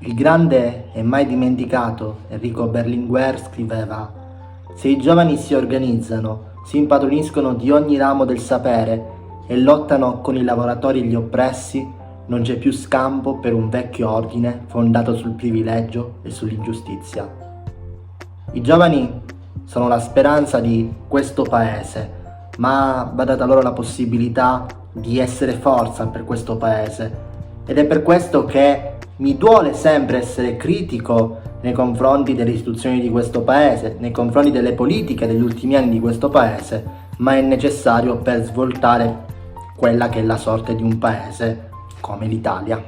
Il grande e mai dimenticato Enrico Berlinguer scriveva: «Se i giovani si organizzano, si impadroniscono di ogni ramo del sapere e lottano con i lavoratori e gli oppressi, non c'è più scampo per un vecchio ordine fondato sul privilegio e sull'ingiustizia». I giovani sono la speranza di questo paese, ma va data loro la possibilità di essere forza per questo paese. Ed è per questo che mi duole sempre essere critico nei confronti delle istituzioni di questo paese, nei confronti delle politiche degli ultimi anni di questo paese, ma è necessario per svoltare quella che è la sorte di un paese come l'Italia.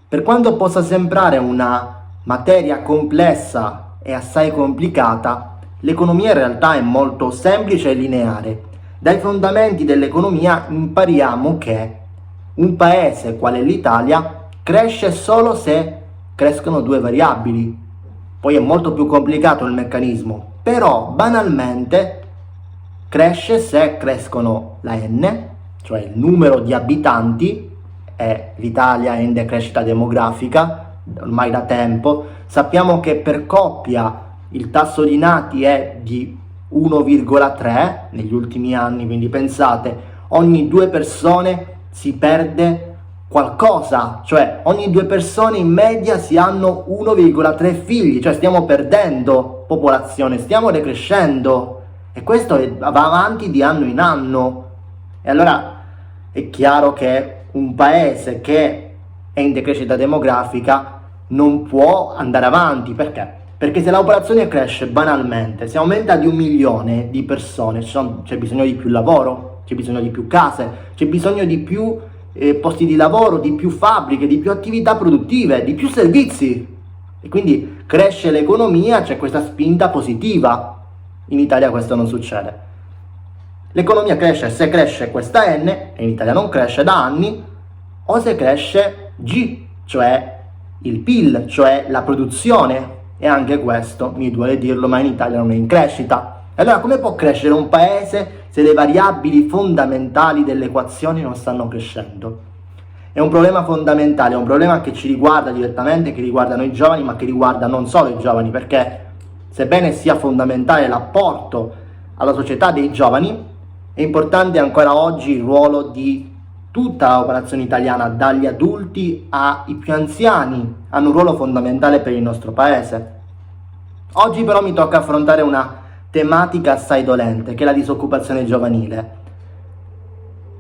Per quanto possa sembrare una materia complessa e assai complicata, l'economia in realtà è molto semplice e lineare. Dai fondamenti dell'economia impariamo che un paese quale l'Italia cresce solo se crescono due variabili. Poi è molto più complicato il meccanismo, però banalmente cresce se crescono la N, cioè il numero di abitanti, e l'Italia è in decrescita demografica ormai da tempo. Sappiamo che per coppia il tasso di nati è di 1,3 negli ultimi anni, quindi pensate, ogni 2 persone si perde qualcosa, cioè ogni 2 persone in media si hanno 1,3 figli, cioè stiamo perdendo popolazione, stiamo decrescendo, e questo va avanti di anno in anno. E allora è chiaro che un paese che è in decrescita demografica non può andare avanti. Perché? Perché se la popolazione cresce banalmente, se aumenta di 1 milione di persone, c'è bisogno di più lavoro, c'è bisogno di più case, c'è bisogno di più posti di lavoro, di più fabbriche, di più attività produttive, di più servizi. E quindi cresce l'economia, c'è questa spinta positiva. In Italia questo non succede. L'economia cresce se cresce questa N, e in Italia non cresce da anni, o se cresce G, cioè il PIL, cioè la produzione. E anche questo, mi duole dirlo, ma in Italia non è in crescita. E allora come può crescere un paese se le variabili fondamentali delle equazioni non stanno crescendo? È un problema fondamentale, è un problema che ci riguarda direttamente, che riguarda noi giovani, ma che riguarda non solo i giovani, perché sebbene sia fondamentale l'apporto alla società dei giovani, è importante ancora oggi il ruolo di tutta la popolazione italiana, dagli adulti ai più anziani, hanno un ruolo fondamentale per il nostro paese. Oggi però mi tocca affrontare una tematica assai dolente, che è la disoccupazione giovanile.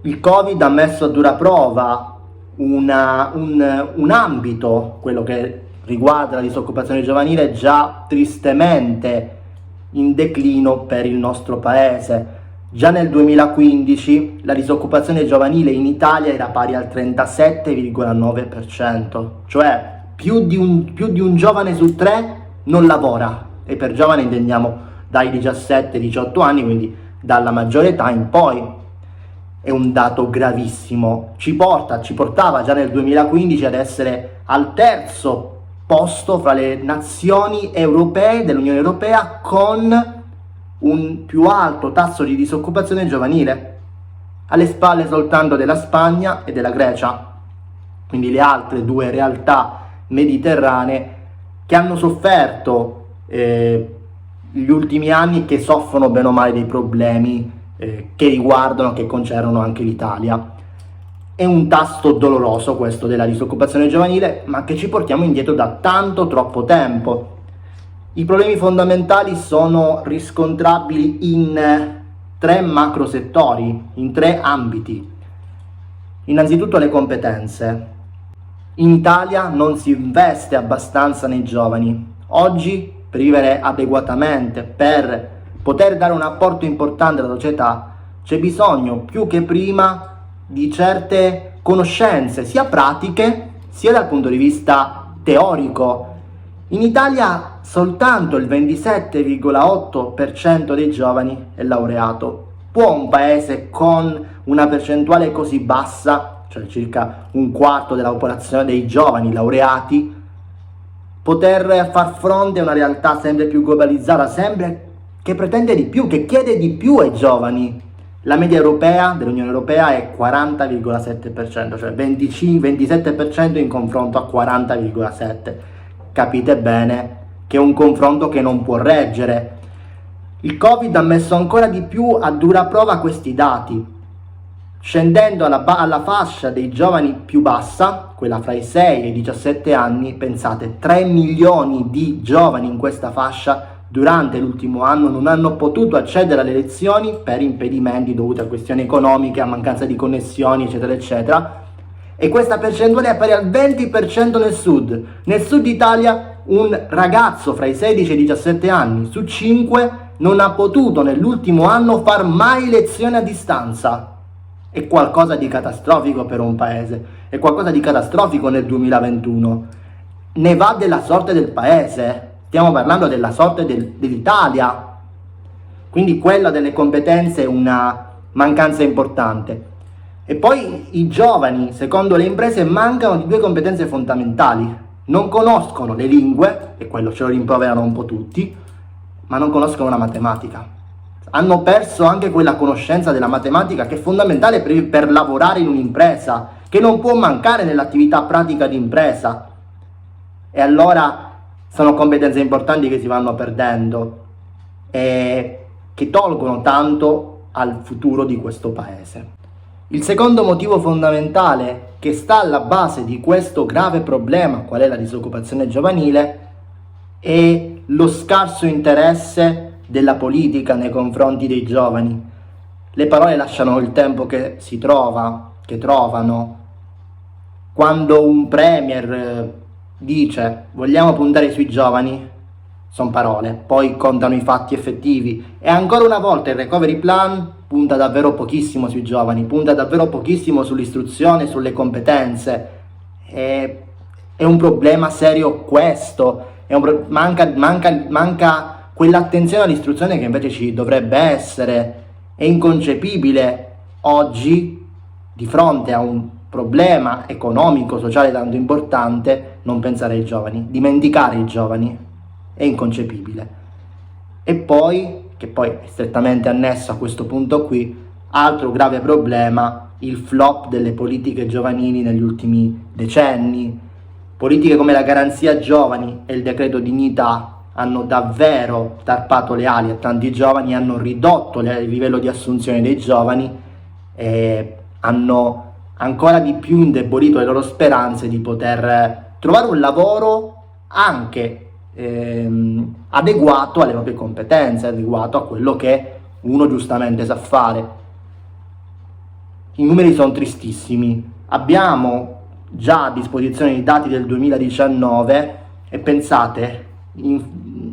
Il Covid ha messo a dura prova un ambito, quello che riguarda la disoccupazione giovanile, già tristemente in declino per il nostro paese. Già nel 2015 la disoccupazione giovanile in Italia era pari al 37,9%, cioè più di un giovane su 3 non lavora, e per giovane intendiamo dai 17-18 anni, quindi dalla maggiore età in poi. È un dato gravissimo, ci portava già nel 2015 ad essere al terzo posto fra le nazioni europee dell'Unione Europea con un più alto tasso di disoccupazione giovanile, alle spalle soltanto della Spagna e della Grecia, quindi le altre due realtà mediterranee che hanno sofferto gli ultimi anni e che soffrono bene o male dei problemi che concernono anche l'Italia. È un tasto doloroso questo della disoccupazione giovanile, ma che ci portiamo indietro da tanto troppo tempo. I problemi fondamentali sono riscontrabili in 3 macro settori, in 3 ambiti. Innanzitutto le competenze. In Italia non si investe abbastanza nei giovani. Oggi, per vivere adeguatamente, per poter dare un apporto importante alla società, c'è bisogno più che prima di certe conoscenze, sia pratiche, sia dal punto di vista teorico. In Italia soltanto il 27,8% dei giovani è laureato. Può un paese con una percentuale così bassa, cioè circa un quarto della popolazione dei giovani laureati, poter far fronte a una realtà sempre più globalizzata, sempre che pretende di più, che chiede di più ai giovani? La media europea dell'Unione Europea è 40,7%, cioè 27% in confronto a 40,7%. Capite bene che è un confronto che non può reggere. Il Covid ha messo ancora di più a dura prova questi dati, scendendo alla fascia dei giovani più bassa, quella fra i 6 e i 17 anni. Pensate, 3 milioni di giovani in questa fascia durante l'ultimo anno non hanno potuto accedere alle lezioni per impedimenti dovuti a questioni economiche, a mancanza di connessioni, eccetera, eccetera. E questa percentuale è pari al 20% nel sud. Nel sud Italia un ragazzo fra i 16 e i 17 anni su 5 non ha potuto nell'ultimo anno far mai lezione a distanza. È qualcosa di catastrofico per un paese, è qualcosa di catastrofico nel 2021. Ne va della sorte del paese, stiamo parlando della sorte dell'Italia. Quindi quella delle competenze è una mancanza importante. E poi i giovani, secondo le imprese, mancano di 2 competenze fondamentali. Non conoscono le lingue, e quello ce lo rimproverano un po' tutti, ma non conoscono la matematica. Hanno perso anche quella conoscenza della matematica che è fondamentale per lavorare in un'impresa, che non può mancare nell'attività pratica di impresa. E allora sono competenze importanti che si vanno perdendo e che tolgono tanto al futuro di questo paese. Il secondo motivo fondamentale che sta alla base di questo grave problema, qual è la disoccupazione giovanile, è lo scarso interesse della politica nei confronti dei giovani. Le parole lasciano il tempo che trovano. Quando un premier dice vogliamo puntare sui giovani, sono parole, poi contano i fatti effettivi. E ancora una volta il recovery plan punta davvero pochissimo sui giovani, punta davvero pochissimo sull'istruzione, sulle competenze. È un problema serio questo, manca quell'attenzione all'istruzione che invece ci dovrebbe essere. È inconcepibile oggi, di fronte a un problema economico, sociale tanto importante, non pensare ai giovani, dimenticare i giovani. È inconcepibile. E poi, che poi è strettamente annesso a questo punto qui, altro grave problema, il flop delle politiche giovanili negli ultimi decenni. Politiche come la garanzia giovani e il decreto dignità hanno davvero tarpato le ali a tanti giovani, hanno ridotto il livello di assunzione dei giovani e hanno ancora di più indebolito le loro speranze di poter trovare un lavoro anche adeguato alle proprie competenze, adeguato a quello che uno giustamente sa fare. I numeri sono tristissimi. Abbiamo già a disposizione i dati del 2019 e pensate,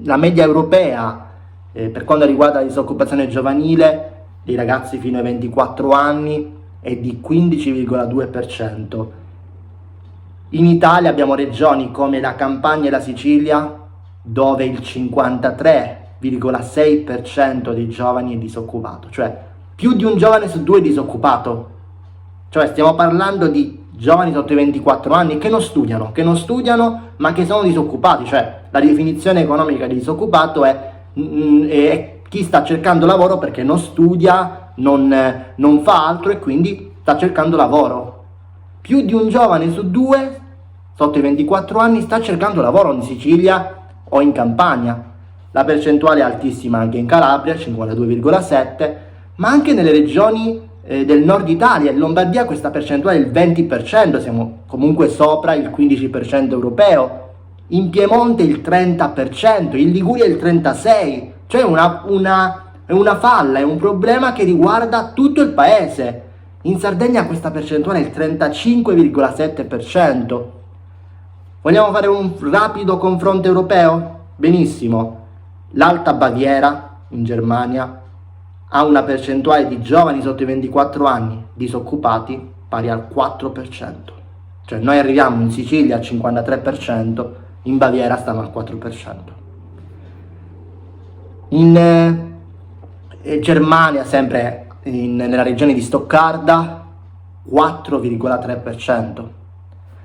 la media europea per quanto riguarda la disoccupazione giovanile dei ragazzi fino ai 24 anni è di 15,2%. In Italia abbiamo regioni come la Campania e la Sicilia dove il 53,6% dei giovani è disoccupato, cioè più di un giovane su 2 è disoccupato. Cioè stiamo parlando di giovani sotto i 24 anni che non studiano ma che sono disoccupati. Cioè la definizione economica di disoccupato è chi sta cercando lavoro perché non studia, non fa altro e quindi sta cercando lavoro. Più di un giovane su 2 sotto i 24 anni sta cercando lavoro in Sicilia o in Campania. La percentuale è altissima anche in Calabria, 52,7%, ma anche nelle regioni del nord Italia. In Lombardia questa percentuale è il 20%, siamo comunque sopra il 15% europeo. In Piemonte il 30%, in Liguria il 36%, cioè è una falla, è un problema che riguarda tutto il paese. In Sardegna questa percentuale è il 35,7%. Vogliamo fare un rapido confronto europeo? Benissimo. L'Alta Baviera, in Germania, ha una percentuale di giovani sotto i 24 anni disoccupati pari al 4%. Cioè noi arriviamo in Sicilia al 53%, in Baviera stanno al 4%. In Germania, sempre nella regione di Stoccarda, 4,3%.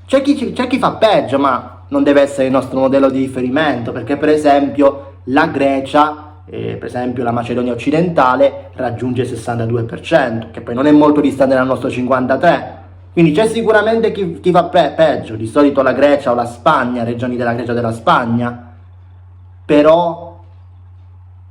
C'è chi fa peggio, ma non deve essere il nostro modello di riferimento, perché per esempio la Grecia per esempio la Macedonia occidentale raggiunge il 62%, che poi non è molto distante dal nostro 53%. Quindi c'è sicuramente chi fa peggio, di solito la Grecia o la Spagna, regioni della Grecia o della Spagna, però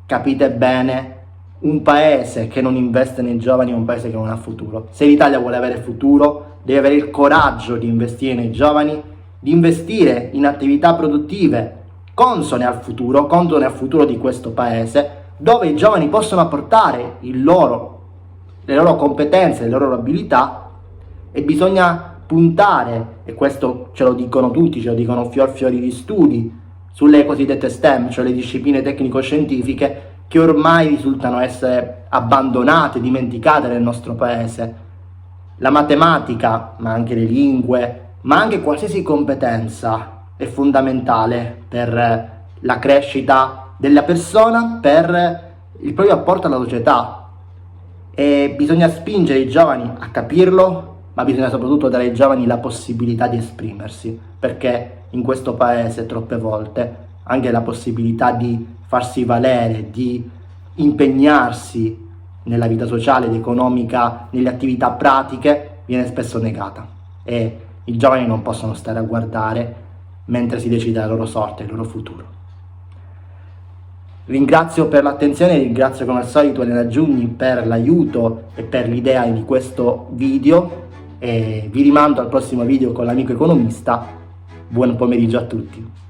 capite bene, un paese che non investe nei giovani è un paese che non ha futuro. Se l'Italia vuole avere futuro, deve avere il coraggio di investire nei giovani, di investire in attività produttive consone al futuro di questo paese, dove i giovani possono apportare le loro competenze, le loro abilità, e bisogna puntare, e questo ce lo dicono tutti, ce lo dicono fiori di studi, sulle cosiddette STEM, cioè le discipline tecnico-scientifiche, che ormai risultano essere abbandonate, dimenticate nel nostro paese. La matematica, ma anche le lingue, ma anche qualsiasi competenza è fondamentale per la crescita della persona, per il proprio apporto alla società. E bisogna spingere i giovani a capirlo, ma bisogna soprattutto dare ai giovani la possibilità di esprimersi, perché in questo paese troppe volte anche la possibilità di farsi valere, di impegnarsi nella vita sociale ed economica, nelle attività pratiche, viene spesso negata, e i giovani non possono stare a guardare mentre si decide la loro sorte, il loro futuro. Ringrazio per l'attenzione, ringrazio come al solito Elena Giugni per l'aiuto e per l'idea di questo video, e vi rimando al prossimo video con l'amico economista. Buon pomeriggio a tutti.